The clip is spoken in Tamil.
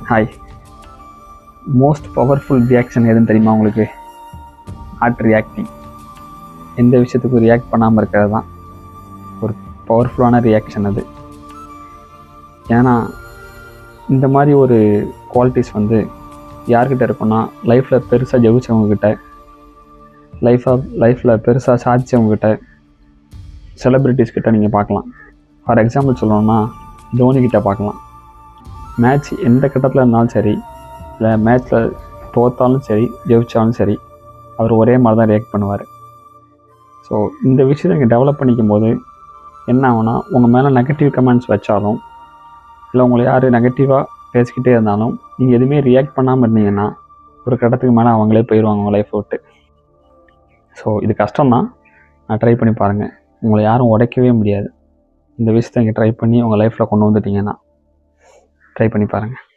ஹாய். மோஸ்ட் பவர்ஃபுல் ரியாக்ஷன் எதுன்னு தெரியுமா உங்களுக்கு? Heart reacting. எந்த விஷயத்துக்கும் ரியாக்ட் பண்ணாமல் இருக்கிறது தான் ஒரு பவர்ஃபுல்லான ரியாக்ஷன் அது. ஏன்னா இந்த மாதிரி ஒரு குவாலிட்டிஸ் வந்து யார்கிட்ட இருக்குன்னா, லைஃப்பில் பெருசாக ஜெயிச்சவங்கக்கிட்ட, லைஃப்பில் பெருசாக சாதித்தவங்கக்கிட்ட, செலிப்ரிட்டிஸ்கிட்ட நீங்கள் பார்க்கலாம். ஃபார் எக்ஸாம்பிள் சொல்லணும்னா தோனிக்கிட்ட பார்க்கலாம். மேட்ச் எந்த கட்டத்தில் இருந்தாலும் சரி, இல்லை மேட்ச்சில் தோற்றாலும் சரி ஜெயிச்சாலும் சரி, அவர் ஒரே மாதிரி தான் ரியாக்ட் பண்ணுவார். ஸோ இந்த விஷயத்தை நீங்கள் டெவலப் பண்ணிக்கும் போது என்ன ஆகும்னா, உங்கள் மேலே நெகட்டிவ் கமெண்ட்ஸ் வச்சாலும், இல்லை உங்களை யார் நெகட்டிவாக பேசிக்கிட்டே இருந்தாலும், நீங்கள் எதுவுமே ரியாக்ட் பண்ணாமல் இருந்தீங்கன்னா ஒரு கட்டத்துக்கு மேலே அவங்களே போயிடுவாங்க உங்கள் லைஃப்பை விட்டு. ஸோ இது கஷ்டம்தான், நான் ட்ரை பண்ணி பாருங்கள். உங்களை யாரும் உடைக்கவே முடியாது. இந்த விஷயத்தை நீங்கள் ட்ரை பண்ணி உங்கள் லைஃப்பில் கொண்டு வந்துட்டீங்கன்னா ட்ரை பண்ணி பாருங்கள்.